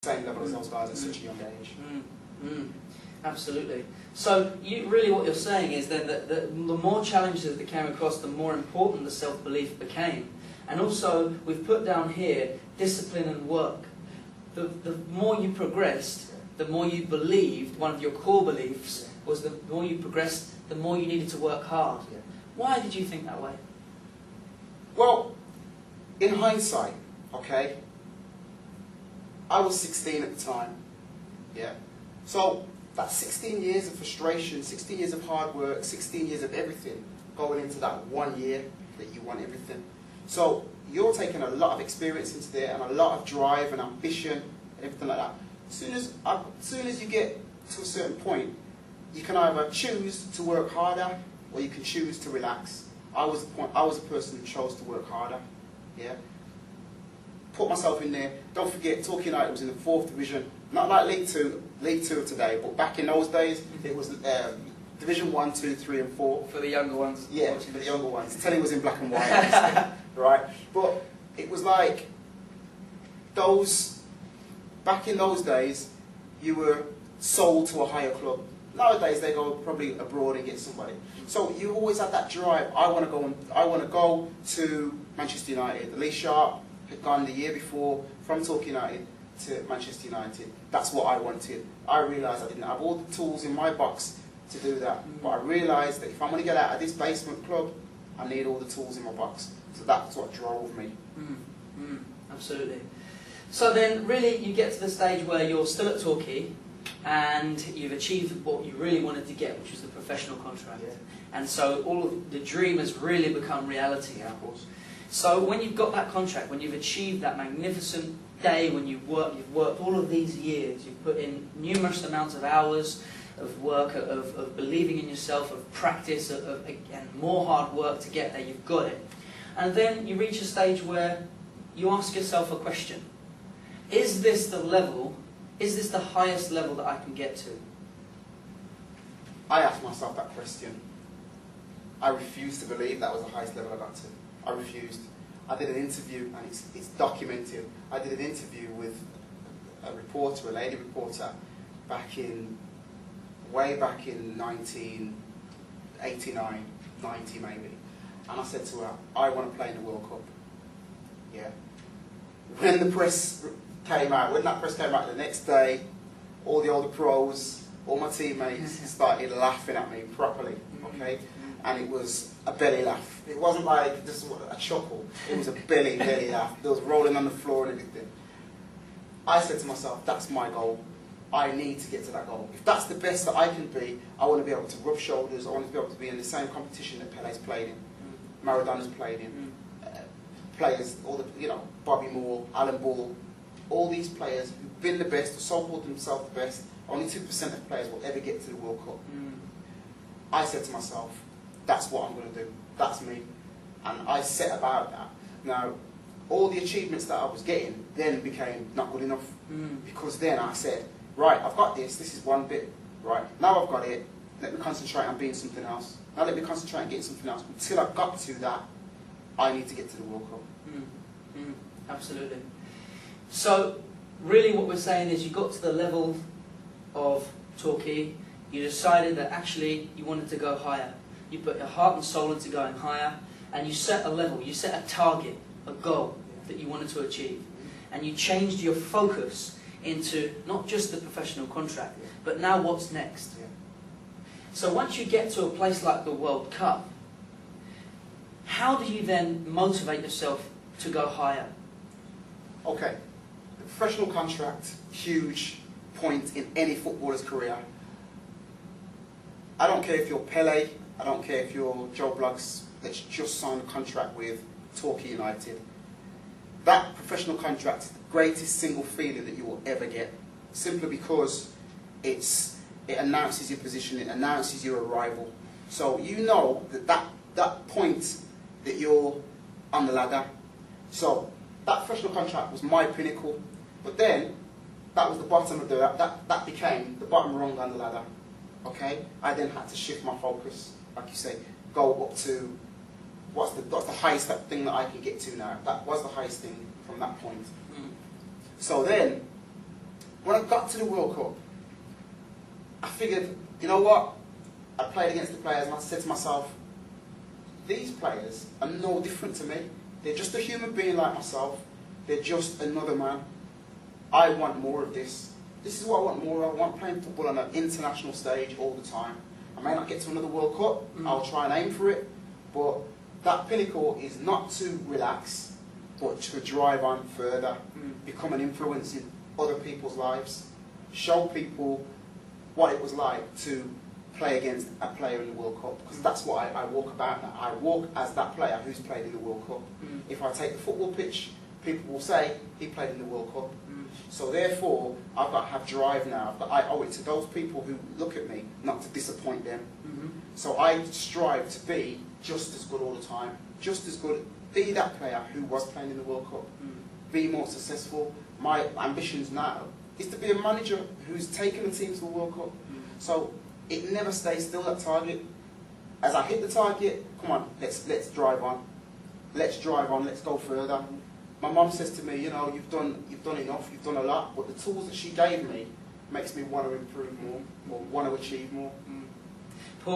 same level as those guys at such a young age. Absolutely. So you really what you're saying is then that the more challenges that came across, the more important the self-belief became. And also we've put down here discipline and work. The more you progressed, the more you believed, one of your core beliefs was the more you progressed, the more you needed to work hard. Yeah. Why did you think that way? Well, in hindsight, okay, I was 16 at the time, yeah. So that's 16 years of frustration, 16 years of hard work, 16 years of everything going into that 1 year that you want everything. So you're taking a lot of experience into there and a lot of drive and ambition and everything like that. As soon as you get to a certain point, you can either choose to work harder or you can choose to relax. I was a person who chose to work harder, yeah. Put myself in there. Don't forget, Torquay United was in the 4th division. Not like League Two of today, but back in those days, it was Division 1, 2, 3 and 4. For the younger ones? Yeah, for the younger ones. Telly was in black and white, right? But it was like, back in those days, you were sold to a higher club. Nowadays, they go probably abroad and get somebody. So you always had that drive. I want to go to Manchester United. Lee Sharp had gone the year before from Torquay United to Manchester United. That's what I wanted. I realised I didn't have all the tools in my box to do that. But I realised that if I'm going to get out of this basement club, I need all the tools in my box. So that's what drove me. Absolutely. So then really you get to the stage where you're still at Torquay and you've achieved what you really wanted to get, which was the professional contract. Yeah. And so all of the dream has really become reality. Yeah, of course. So when you've got that contract, when you've achieved that magnificent day, when you've worked all of these years, you've put in numerous amounts of hours of work, of believing in yourself, of practice, and more hard work to get there, you've got it. And then you reach a stage where you ask yourself a question. Is this the level, is this the highest level that I can get to? I asked myself that question. I refused to believe that was the highest level I got to. I refused. I did an interview, and it's documented. I did an interview with a reporter, a lady reporter, way back in 1989, 90 maybe. And I said to her, I want to play in the World Cup. Yeah. When the press came out, the next day, all the older pros, all my teammates started laughing at me properly, okay? And it was a belly laugh. It wasn't like just a chuckle. It was a belly laugh. There was rolling on the floor and everything. I said to myself, that's my goal. I need to get to that goal. If that's the best that I can be, I want to be able to rub shoulders. I want to be able to be in the same competition that Pele's played in, Maradona's played in, players, all the, Bobby Moore, Alan Ball, all these players who've been the best, or so-called themselves the best. Only 2% of players will ever get to the World Cup. I said to myself, that's what I'm going to do. That's me. And I set about that. Now, all the achievements that I was getting then became not good enough. Because then I said, right, I've got this. This is one bit. Right, now I've got it. Let me concentrate on being something else. Now let me concentrate on getting something else. Until I got to that, I need to get to the World Cup. Absolutely. So, really what we're saying is you got to the level of Torquay, you decided that actually you wanted to go higher. You put your heart and soul into going higher, and you set a level, you set a target, a goal that you wanted to achieve. And you changed your focus into not just the professional contract, but now what's next. So once you get to a place like the World Cup, how do you then motivate yourself to go higher? Okay, the professional contract, huge point in any footballer's career. I don't care if you're Pele, I don't care if you're Joe Bloggs that's just signed a contract with Torquay United. That professional contract is the greatest single feeling that you will ever get, simply because it announces your position, it announces your arrival. So you know that point that you're on the ladder. So that professional contract was my pinnacle, but then that was the bottom of that became the bottom rung on the ladder. Okay, I then had to shift my focus, like you say, go up to what's the highest thing that I can get to now. That was the highest thing from that point. So then when I got to the World Cup, I figured, you know what? I played against the players and I said to myself, these players are no different to me. They're just a human being like myself. They're just another man. I want more of this. This is what I want more of. I want playing football on an international stage all the time. I may not get to another World Cup. I'll try and aim for it. But that pinnacle is not to relax, but to drive on further, become an influence in other people's lives, show people what it was like to play against a player in the World Cup, because that's what I walk about now. I walk as that player who's played in the World Cup. If I take the football pitch, people will say he played in the World Cup. So therefore, I've got to have drive now. I owe it to those people who look at me not to disappoint them. So I strive to be just as good all the time, just as good. Be that player who was playing in the World Cup. Be more successful. My ambitions now is to be a manager who's taken the team to the World Cup. So it never stays still, that target. As I hit the target, come on, let's drive on. Let's drive on, let's go further. My mum says to me, you know, you've done enough, you've done a lot, but the tools that she gave me makes me want to improve more, want to achieve more.